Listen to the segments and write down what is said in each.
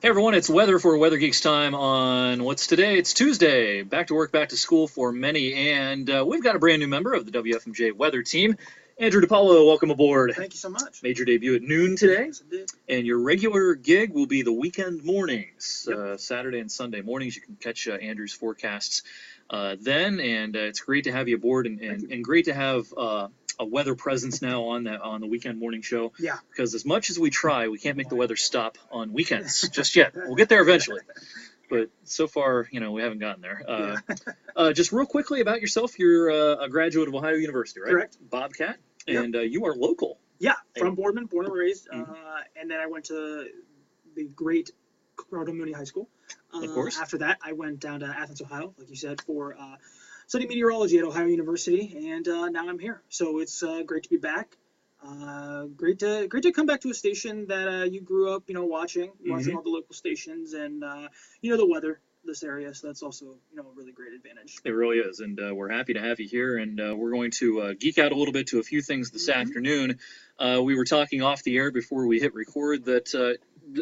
Hey everyone, it's weather for Weather Geeks time on what's today? It's Tuesday. Back to work, back to school for many, and we've got a brand new member of the WFMJ weather team. Andrew DiPaolo, welcome aboard. Thank you so much. Made your debut at noon today, Yes, it did. and your regular gig will be the weekend mornings, Yep. Saturday and Sunday mornings. You can catch Andrew's forecasts then, and it's great to have you aboard, and great to have a weather presence now on the weekend morning show. Yeah. Because as much as we try, we can't make the weather stop on weekends just yet. We'll get there eventually. But so far, we haven't gotten there. Just real quickly about yourself, you're a graduate of Ohio University, right? Correct. Bobcat, Yep. and you are local. Yeah, from Boardman, born and raised. Mhm. And then I went to the great Colorado Mooney High School. Of course. After that, I went down to Athens, Ohio, like you said, for studying meteorology at Ohio University, and now I'm here. So it's great to be back. Great to come back to a station that you grew up, watching Mhm. all the local stations, and the weather this area. So that's also a really great advantage. It really is, and we're happy to have you here, and we're going to geek out a little bit to a few things this afternoon. We were talking off the air before we hit record that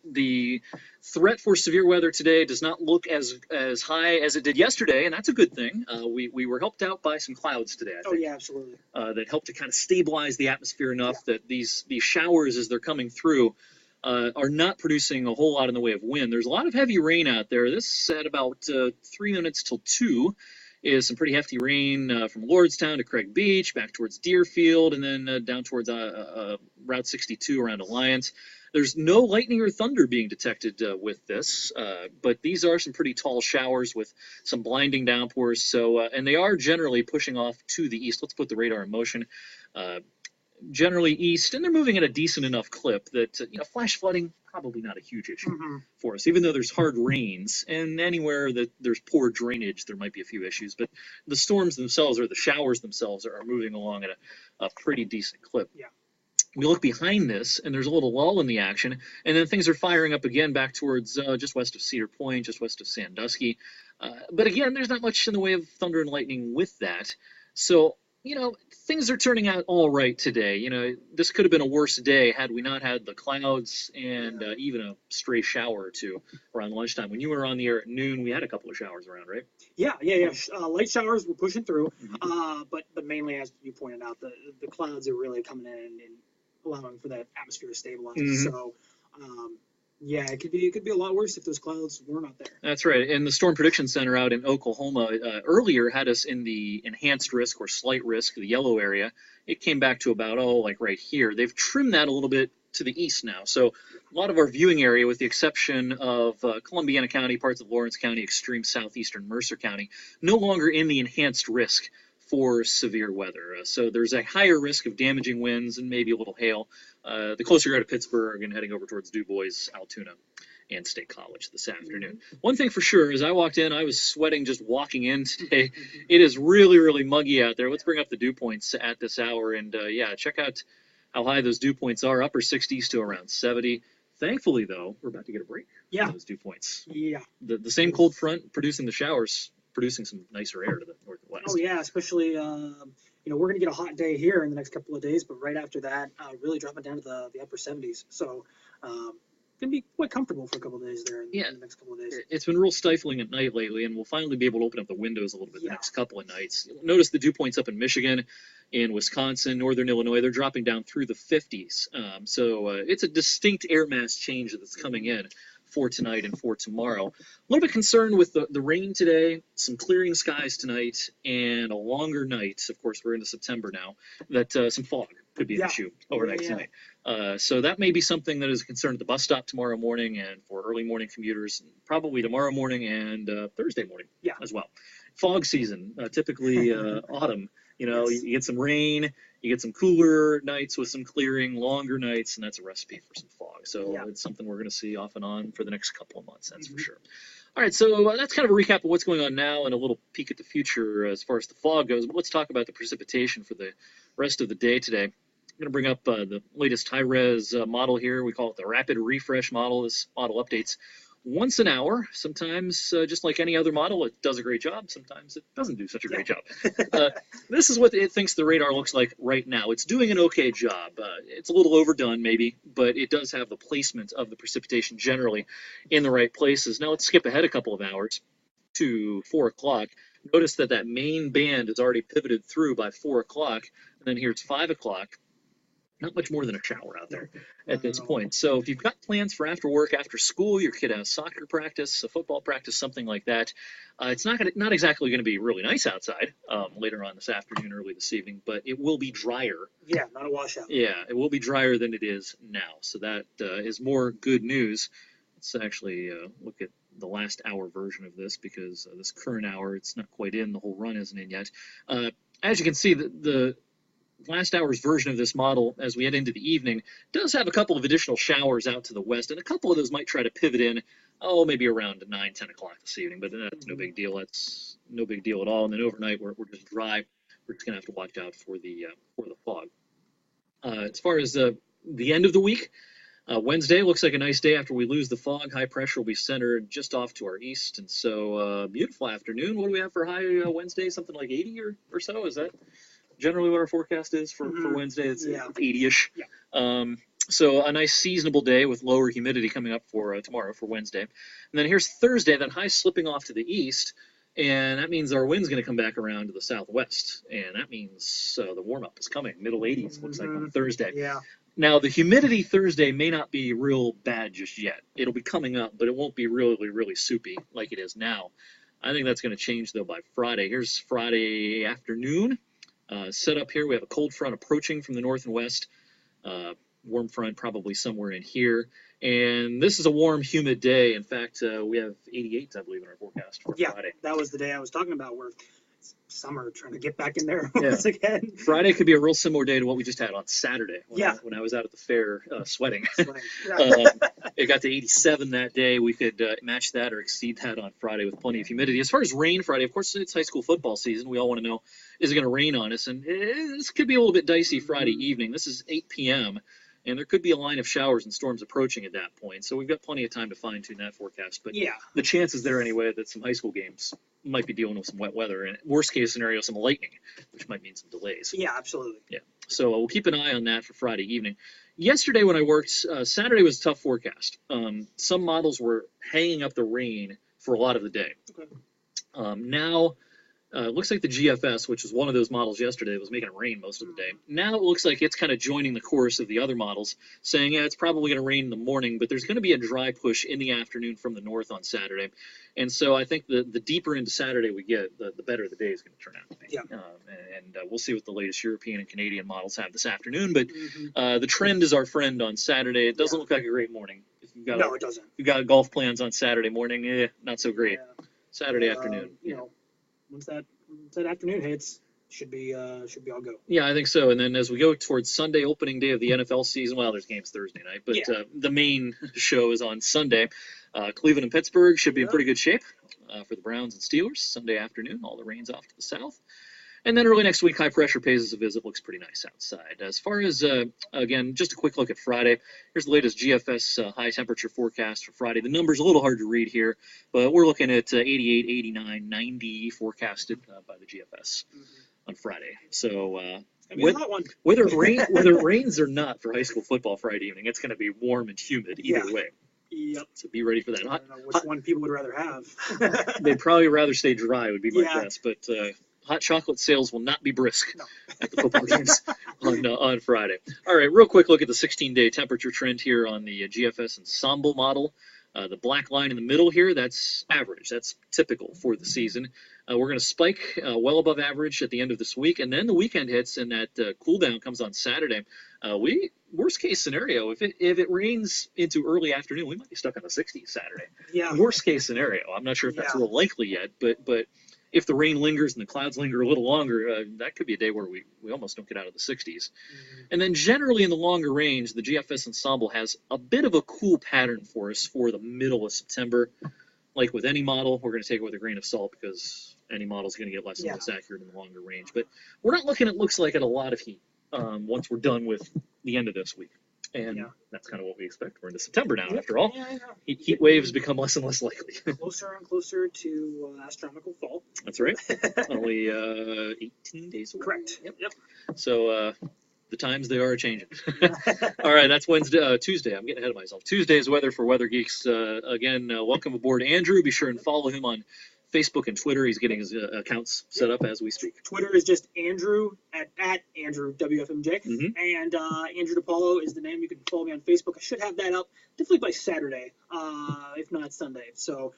the threat for severe weather today does not look as high as it did yesterday, and that's a good thing. We were helped out by some clouds today, I think. Oh yeah, absolutely. That helped to kind of stabilize the atmosphere enough that these showers, as they're coming through, are not producing a whole lot in the way of wind. There's a lot of heavy rain out there. This at about 3 minutes till 2 is some pretty hefty rain from Lordstown to Craig Beach, back towards Deerfield, and then down towards Route 62 around Alliance. There's no lightning or thunder being detected with this, but these are some pretty tall showers with some blinding downpours. So, and they are generally pushing off to the east. Let's put the radar in motion. Generally east, and they're moving at a decent enough clip that flash flooding probably not a huge issue for us, even though there's hard rains, and anywhere that there's poor drainage there might be a few issues, but the storms themselves, or the showers themselves, are moving along at a pretty decent clip. Yeah. We look behind this, and there's a little lull in the action, and then things are firing up again back towards just west of Cedar Point, just west of Sandusky. But again, there's not much in the way of thunder and lightning with that. So, things are turning out all right today. This could have been a worse day had we not had the clouds and even a stray shower or two around lunchtime. When you were on the air at noon, we had a couple of showers around, right? Yeah. Light showers were pushing through, but mainly, as you pointed out, the clouds are really coming in and allowing for that atmosphere to stabilize. So, it could be a lot worse if those clouds were not there. That's right. And the Storm Prediction Center out in Oklahoma earlier had us in the enhanced risk or slight risk, the yellow area. It came back to about, right here. They've trimmed that a little bit to the east now. So a lot of our viewing area, with the exception of Columbiana County, parts of Lawrence County, extreme southeastern Mercer County, no longer in the enhanced risk for severe weather. So there's a higher risk of damaging winds and maybe a little hail. The closer you are to Pittsburgh and heading over towards Du Bois, Altoona, and State College this afternoon. One thing for sure, as I walked in, I was sweating just walking in today. It is really, really muggy out there. Let's bring up the dew points at this hour, and check out how high those dew points are, upper 60s to around 70. Thankfully, though, we're about to get a break on those dew points. Yeah. The same cold front producing the showers, producing some nicer air to the north and west. Oh yeah, especially we're gonna get a hot day here in the next couple of days, but right after that, really dropping down to the upper 70s. So gonna be quite comfortable for a couple of days there in the next couple of days. It's been real stifling at night lately, and we'll finally be able to open up the windows a little bit the next couple of nights. You'll notice the dew points up in Michigan, in Wisconsin, northern Illinois, they're dropping down through the 50s. So it's a distinct air mass change that's coming in for tonight and for tomorrow. A little bit concerned with the rain today, some clearing skies tonight, and a longer night. Of course, we're into September now, that some fog could be an issue overnight tonight. So that may be something that is a concern at the bus stop tomorrow morning and for early morning commuters, probably tomorrow morning and Thursday morning as well. Fog season, typically autumn. You get some rain, you get some cooler nights with some clearing, longer nights, and that's a recipe for some fog. So it's something we're going to see off and on for the next couple of months, that's for sure. All right, so that's kind of a recap of what's going on now and a little peek at the future as far as the fog goes. But let's talk about the precipitation for the rest of the day today. I'm going to bring up the latest high-res model here. We call it the Rapid Refresh model. This model updates once an hour. Sometimes, just like any other model, it does a great job. Sometimes it doesn't do such a great job. This is what it thinks the radar looks like right now. It's doing an okay job. It's a little overdone, maybe, but it does have the placement of the precipitation generally in the right places. Now let's skip ahead a couple of hours to 4 o'clock. Notice that that main band is already pivoted through by 4 o'clock, and then here it's 5 o'clock. Not much more than a shower out there at this point. So if you've got plans for after work, after school, your kid has soccer practice, a football practice, something like that, it's not exactly going to be really nice outside later on this afternoon, early this evening, but it will be drier. Yeah, not a washout. Yeah, it will be drier than it is now. So that is more good news. Let's actually look at the last hour version of this, because this current hour, it's not quite in. The whole run isn't in yet. As you can see, the last hour's version of this model, as we head into the evening, does have a couple of additional showers out to the west, and a couple of those might try to pivot in, maybe around 9, 10 o'clock this evening, but that's no big deal. That's no big deal at all. And then overnight, we're just dry. We're just going to have to watch out for the fog. As far as the end of the week, Wednesday looks like a nice day after we lose the fog. High pressure will be centered just off to our east, and so beautiful afternoon. What do we have for high Wednesday? Something like 80 or so? Is that generally what our forecast is for Wednesday? It's 80-ish. Yeah. So a nice seasonable day with lower humidity coming up for tomorrow, for Wednesday. And then here's Thursday, that high slipping off to the east, and that means our wind's going to come back around to the southwest, and that means the warm-up is coming. Middle 80s, looks like, on Thursday. Yeah. Now, the humidity Thursday may not be real bad just yet. It'll be coming up, but it won't be really, really soupy like it is now. I think that's going to change, though, by Friday. Here's Friday afternoon. Set up here, we have a cold front approaching from the north and west. Warm front probably somewhere in here. And this is a warm, humid day. In fact, we have 88, I believe, in our forecast for Friday. That was the day I was talking about, where summer, trying to get back in there once again. Friday could be a real similar day to what we just had on Saturday when I was out at the fair sweating. It got to 87 that day. We could match that or exceed that on Friday with plenty of humidity. As far as rain Friday, of course, it's high school football season. We all want to know, is it going to rain on us? And this could be a little bit dicey Friday evening. This is 8 p.m., and there could be a line of showers and storms approaching at that point. So we've got plenty of time to fine-tune that forecast. But the chances there anyway that some high school games might be dealing with some wet weather, and worst case scenario, some lightning, which might mean some delays. Yeah, absolutely. Yeah. So we'll keep an eye on that for Friday evening. Yesterday when I worked, Saturday was a tough forecast. Some models were hanging up the rain for a lot of the day. Okay. Now, it looks like the GFS, which was one of those models yesterday, was making it rain most of the day. Now it looks like it's kind of joining the chorus of the other models, saying, it's probably going to rain in the morning, but there's going to be a dry push in the afternoon from the north on Saturday. And so I think the deeper into Saturday we get, the better the day is going to turn out to be. Yeah. And we'll see what the latest European and Canadian models have this afternoon. But the trend is our friend on Saturday. It doesn't look like a great morning. If you've got it doesn't. If you've got golf plans on Saturday morning, not so great. Yeah. Saturday afternoon. Once that afternoon hits, should be all go. Yeah, I think so. And then as we go towards Sunday, opening day of the NFL season, well, there's games Thursday night, but the main show is on Sunday. Cleveland and Pittsburgh should be in pretty good shape for the Browns and Steelers. Sunday afternoon, all the rain's off to the south. And then early next week, high pressure pays us a visit. Looks pretty nice outside. As far as, again, just a quick look at Friday. Here's the latest GFS high temperature forecast for Friday. The number's a little hard to read here, but we're looking at 88, 89, 90 forecasted by the GFS on Friday. So whether it rains or not for high school football Friday evening, it's going to be warm and humid either way. Yep. So be ready for that. I don't know which one people would rather have. They'd probably rather stay dry, would be my guess, but hot chocolate sales will not be brisk at the football games on Friday. All right, real quick look at the 16-day temperature trend here on the GFS Ensemble model. The black line in the middle here, that's average. That's typical for the season. We're going to spike well above average at the end of this week, and then the weekend hits, and that cool down comes on Saturday. Worst case scenario, if it rains into early afternoon, we might be stuck in the 60s Saturday. Yeah. Worst case scenario. I'm not sure if that's a little likely yet, but if the rain lingers and the clouds linger a little longer, that could be a day where we almost don't get out of the 60s. And then generally in the longer range, the GFS Ensemble has a bit of a cool pattern for us for the middle of September. Like with any model, we're going to take it with a grain of salt because any model is going to get less and less accurate in the longer range. But we're not looking at looks like at a lot of heat once we're done with the end of this week. And Yeah. that's kind of what we expect. We're into September now, Yep. after all. Yeah. Heat waves become less and less likely. Closer and closer to astronomical fall. That's right. Only 18 days away. Correct. Yep. Yep. So the times, they are changing. All right, that's Tuesday. I'm getting ahead of myself. Tuesday's weather for Weather Geeks. Again, welcome aboard, Andrew. Be sure and follow him on Facebook and Twitter. He's getting his accounts set up as we speak. Twitter is just Andrew at Andrew WFMJ, and Andrew DePaulo is the name. You can follow me on Facebook. I should have that up definitely by Saturday, if not Sunday. So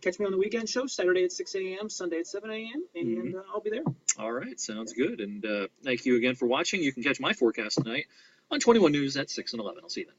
catch me on the weekend show, Saturday at 6 a.m., Sunday at 7 a.m., and I'll be there. All right, sounds good. And thank you again for watching. You can catch my forecast tonight on 21 News at 6 and 11. I'll see you then.